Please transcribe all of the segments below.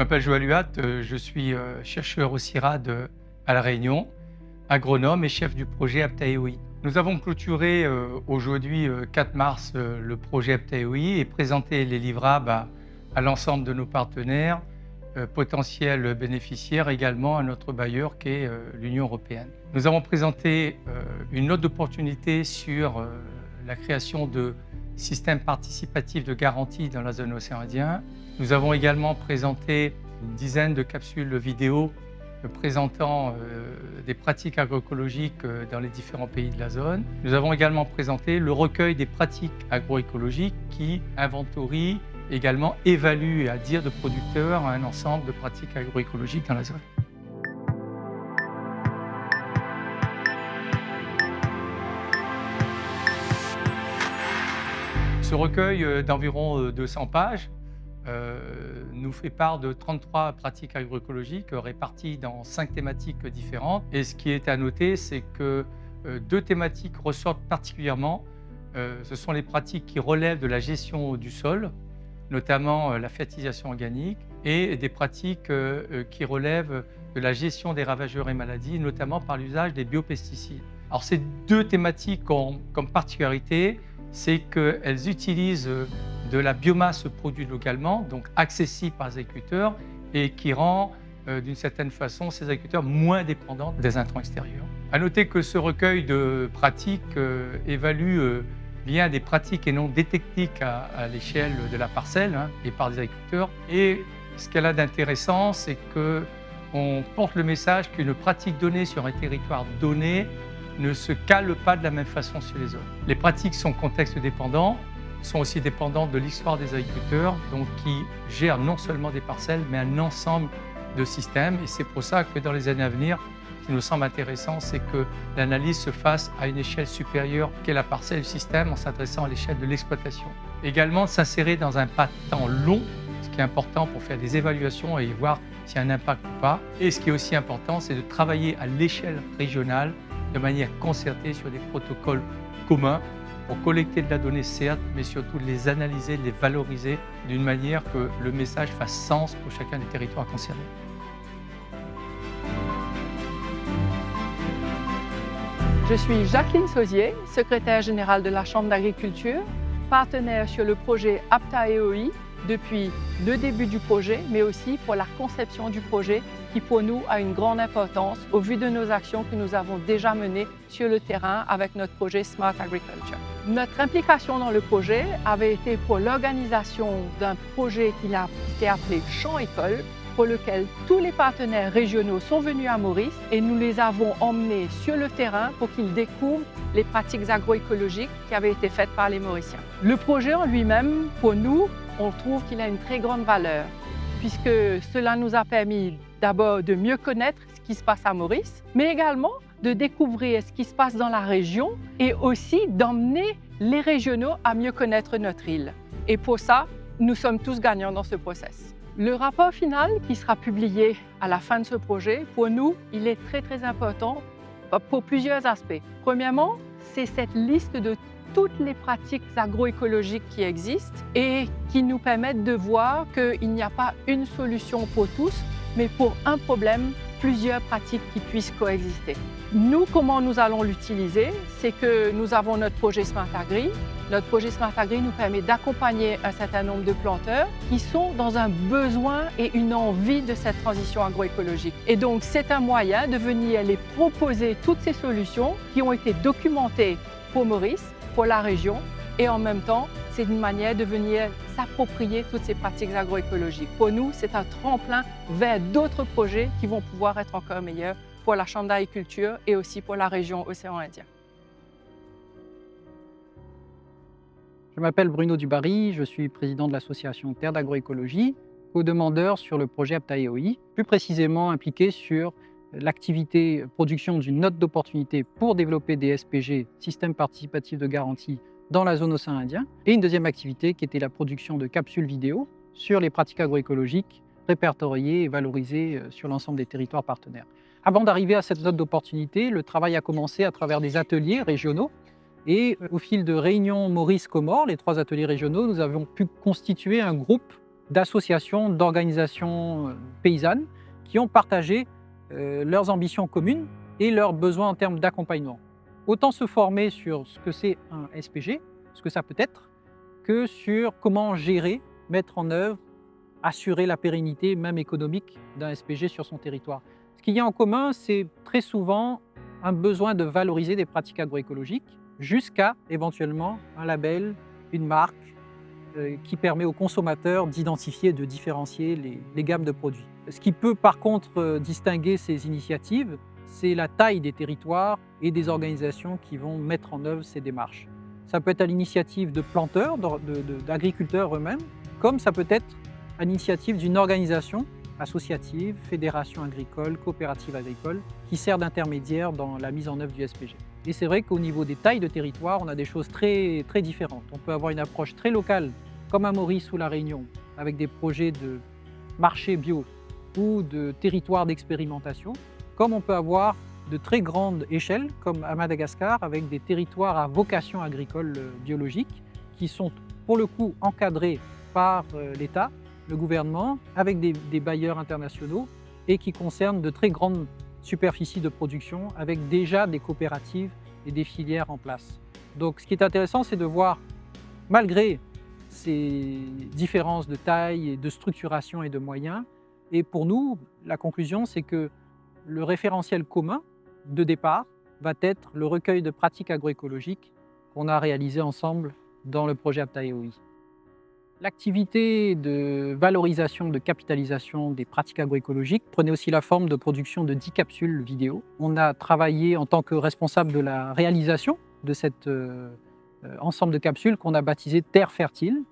m'appelle Joël Huat, je suis chercheur au CIRAD à La Réunion, agronome et chef du projet Aptaéoi. Nous avons clôturé aujourd'hui 4 mars le projet Aptaéoi et présenté les livrables à l'ensemble de nos partenaires, potentiels bénéficiaires également à notre bailleur qui est l'Union européenne. Nous avons présenté une note d'opportunité sur la création de systèmes participatifs de garantie dans la zone océan Indien. Nous avons également présenté une dizaine de capsules vidéo présentant des pratiques agroécologiques dans les différents pays de la zone. Nous avons également présenté le recueil des pratiques agroécologiques qui inventorie, également évalue et à dire de producteurs un ensemble de pratiques agroécologiques dans la zone. Ce recueil d'environ 200 pages nous fait part de 33 pratiques agroécologiques réparties dans 5 thématiques différentes. Et ce qui est à noter, c'est que 2 thématiques ressortent particulièrement. Ce sont les pratiques qui relèvent de la gestion du sol, notamment la fertilisation organique, et des pratiques qui relèvent de la gestion des ravageurs et maladies, notamment par l'usage des biopesticides. Alors ces 2 thématiques ont comme particularité, c'est qu'elles utilisent de la biomasse produite localement, donc accessible par les agriculteurs et qui rend d'une certaine façon ces agriculteurs moins dépendants des intrants extérieurs. À noter que ce recueil de pratiques évalue bien des pratiques et non des techniques à l'échelle de la parcelle et par des agriculteurs. Et ce qu'elle a d'intéressant, c'est qu'on porte le message qu'une pratique donnée sur un territoire donné ne se cale pas de la même façon sur les autres. Les pratiques sont contexte dépendants, sont aussi dépendantes de l'histoire des agriculteurs, donc qui gèrent non seulement des parcelles, mais un ensemble de systèmes. Et c'est pour ça que dans les années à venir, ce qui nous semble intéressant, c'est que l'analyse se fasse à une échelle supérieure qu'est la parcelle du système, en s'adressant à l'échelle de l'exploitation. Également, s'insérer dans un pas de temps long, ce qui est important pour faire des évaluations et voir s'il y a un impact ou pas. Et ce qui est aussi important, c'est de travailler à l'échelle régionale de manière concertée sur des protocoles communs pour collecter de la donnée, certes, mais surtout de les analyser, de les valoriser d'une manière que le message fasse sens pour chacun des territoires concernés. Je suis Jacqueline Sauzier, secrétaire générale de la Chambre d'agriculture, partenaire sur le projet Aptaéoi depuis le début du projet, mais aussi pour la conception du projet qui pour nous a une grande importance au vu de nos actions que nous avons déjà menées sur le terrain avec notre projet Smart Agriculture. Notre implication dans le projet avait été pour l'organisation d'un projet qui a été appelé Champ École, pour lequel tous les partenaires régionaux sont venus à Maurice et nous les avons emmenés sur le terrain pour qu'ils découvrent les pratiques agroécologiques qui avaient été faites par les Mauriciens. Le projet en lui-même, pour nous, on trouve qu'il a une très grande valeur, puisque cela nous a permis d'abord de mieux connaître ce qui se passe à Maurice, mais également de découvrir ce qui se passe dans la région et aussi d'emmener les régionaux à mieux connaître notre île. Et pour ça, nous sommes tous gagnants dans ce process. Le rapport final qui sera publié à la fin de ce projet, pour nous, il est très important pour plusieurs aspects. Premièrement, c'est cette liste de toutes les pratiques agroécologiques qui existent et qui nous permettent de voir qu'il n'y a pas une solution pour tous, mais pour un problème, plusieurs pratiques qui puissent coexister. Nous, comment nous allons l'utiliser? C'est que nous avons notre projet Smart Agri. Notre projet Smart Agri nous permet d'accompagner un certain nombre de planteurs qui sont dans un besoin et une envie de cette transition agroécologique. Et donc, c'est un moyen de venir les proposer toutes ces solutions qui ont été documentées pour Maurice, pour la région, et en même temps, c'est une manière de venir s'approprier toutes ces pratiques agroécologiques. Pour nous, c'est un tremplin vers d'autres projets qui vont pouvoir être encore meilleurs pour la Chambre d'agriculture et aussi pour la région océan Indien. Je m'appelle Bruno Dubarry, je suis président de l'association Terre d'agroécologie, co-demandeur sur le projet Aptaéoi, plus précisément impliqué sur l'activité production d'une note d'opportunité pour développer des SPG, systèmes participatifs de garantie, dans la zone océan Indien, et une deuxième activité qui était la production de capsules vidéo sur les pratiques agroécologiques répertoriées et valorisées sur l'ensemble des territoires partenaires. Avant d'arriver à cette note d'opportunité, le travail a commencé à travers des ateliers régionaux. Et au fil de réunions Maurice-Comores, les 3 ateliers régionaux, nous avons pu constituer un groupe d'associations, d'organisations paysannes qui ont partagé leurs ambitions communes et leurs besoins en termes d'accompagnement. Autant se former sur ce que c'est un SPG, ce que ça peut être, que sur comment gérer, mettre en œuvre, assurer la pérennité, même économique, d'un SPG sur son territoire. Ce qu'il y a en commun, c'est très souvent un besoin de valoriser des pratiques agroécologiques jusqu'à éventuellement un label, une marque qui permet aux consommateurs d'identifier et de différencier les gammes de produits. Ce qui peut par contre distinguer ces initiatives, c'est la taille des territoires et des organisations qui vont mettre en œuvre ces démarches. Ça peut être à l'initiative de planteurs, d'agriculteurs eux-mêmes, comme ça peut être à l'initiative d'une organisation associative, fédération agricole, coopérative agricole, qui sert d'intermédiaire dans la mise en œuvre du SPG. Et c'est vrai qu'au niveau des tailles de territoire, on a des choses très différentes. On peut avoir une approche très locale, comme à Maurice ou La Réunion, avec des projets de marché bio ou de territoires d'expérimentation, comme on peut avoir de très grandes échelles, comme à Madagascar, avec des territoires à vocation agricole biologique, qui sont pour le coup encadrés par l'État, le gouvernement, avec des bailleurs internationaux, et qui concernent de très grandes superficies de production, avec déjà des coopératives et des filières en place. Donc ce qui est intéressant, c'est de voir, malgré ces différences de taille, et de structuration et de moyens, et pour nous, la conclusion, c'est que le référentiel commun de départ va être le recueil de pratiques agroécologiques qu'on a réalisé ensemble dans le projet APTAEOI. L'activité de valorisation, de capitalisation des pratiques agroécologiques prenait aussi la forme de production de 10 capsules vidéo. On a travaillé en tant que responsable de la réalisation de cet ensemble de capsules qu'on a baptisé Terre fertile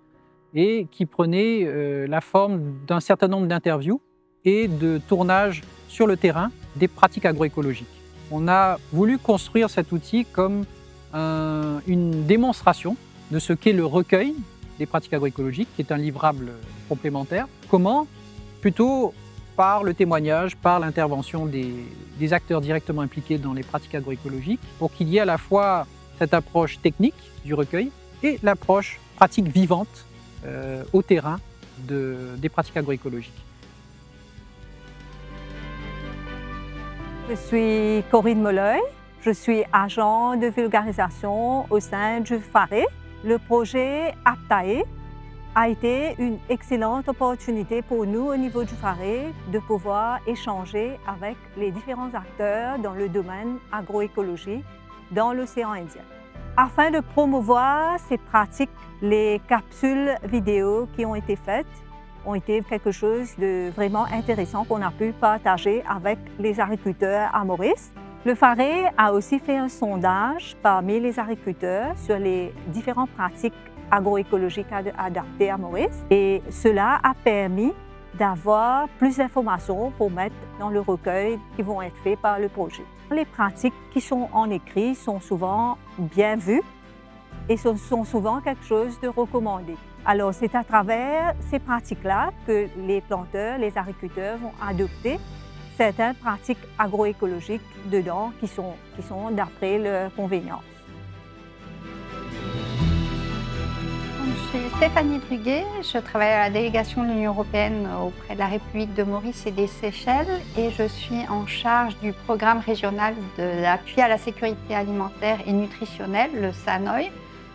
et qui prenait la forme d'un certain nombre d'interviews et de tournages sur le terrain des pratiques agroécologiques. On a voulu construire cet outil comme une démonstration de ce qu'est le recueil des pratiques agroécologiques, qui est un livrable complémentaire. Comment? Plutôt par le témoignage, par l'intervention des acteurs directement impliqués dans les pratiques agroécologiques, pour qu'il y ait à la fois cette approche technique du recueil et l'approche pratique vivante au terrain des pratiques agroécologiques. Je suis Corinne Molloy, je suis agent de vulgarisation au sein du FARE. Le projet APTAE a été une excellente opportunité pour nous au niveau du FARE de pouvoir échanger avec les différents acteurs dans le domaine agroécologie dans l'océan Indien. Afin de promouvoir ces pratiques, les capsules vidéo qui ont été faites ont été quelque chose de vraiment intéressant qu'on a pu partager avec les agriculteurs à Maurice. Le FARE a aussi fait un sondage parmi les agriculteurs sur les différentes pratiques agroécologiques adaptées à Maurice et cela a permis d'avoir plus d'informations pour mettre dans le recueil qui vont être faits par le projet. Les pratiques qui sont en écrit sont souvent bien vues et sont souvent quelque chose de recommandé. Alors c'est à travers ces pratiques-là que les planteurs, les agriculteurs vont adopter certaines pratiques agroécologiques dedans qui sont d'après leur convenience. Je suis Stéphanie Druguet, je travaille à la délégation de l'Union européenne auprès de la République de Maurice et des Seychelles et je suis en charge du programme régional de l'appui à la sécurité alimentaire et nutritionnelle, le SANOI,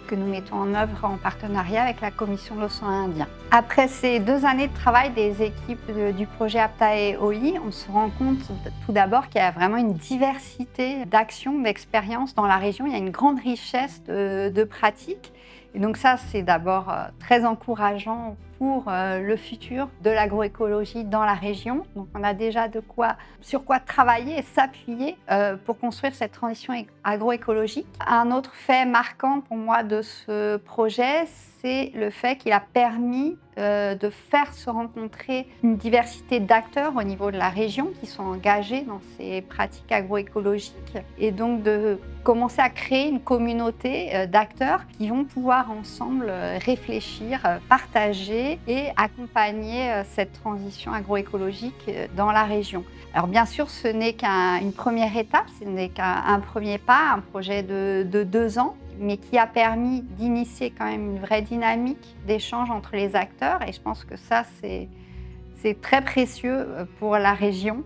que nous mettons en œuvre en partenariat avec la Commission de l'océan Indien. Après ces 2 années de travail des équipes du projet APTAEOI, on se rend compte tout d'abord qu'il y a vraiment une diversité d'actions, d'expériences dans la région. Il y a une grande richesse de pratiques. Et donc ça, c'est d'abord très encourageant pour le futur de l'agroécologie dans la région. Donc on a déjà sur quoi travailler et s'appuyer pour construire cette transition agroécologique. Un autre fait marquant pour moi de ce projet, c'est le fait qu'il a permis de faire se rencontrer une diversité d'acteurs au niveau de la région qui sont engagés dans ces pratiques agroécologiques et donc de commencer à créer une communauté d'acteurs qui vont pouvoir ensemble réfléchir, partager et accompagner cette transition agroécologique dans la région. Alors bien sûr, ce n'est qu'une première étape, ce n'est qu'un premier pas, un projet de 2 ans. mais qui a permis d'initier quand même une vraie dynamique d'échange entre les acteurs. Et je pense que ça, c'est très précieux pour la région.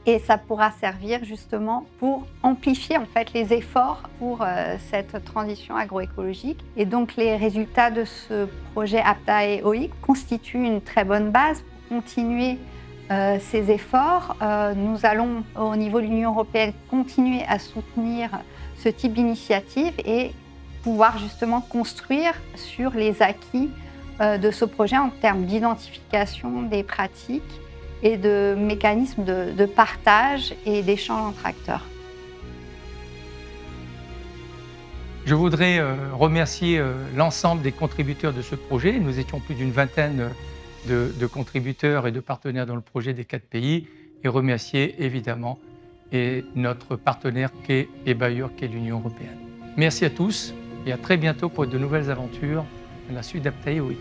Et ça pourra servir justement pour amplifier en fait les efforts pour cette transition agroécologique. Et donc les résultats de ce projet APTA OI constituent une très bonne base pour continuer ces efforts. Nous allons au niveau de l'Union européenne continuer à soutenir ce type d'initiative et pouvoir justement construire sur les acquis de ce projet en termes d'identification des pratiques et de mécanismes de partage et d'échange entre acteurs. Je voudrais remercier l'ensemble des contributeurs de ce projet. Nous étions plus d'une vingtaine de contributeurs et de partenaires dans le projet des 4 pays et remercier évidemment notre partenaire et bailleur qu'est l'Union européenne. Merci à tous et à très bientôt pour de nouvelles aventures à la suite d'APTA OI.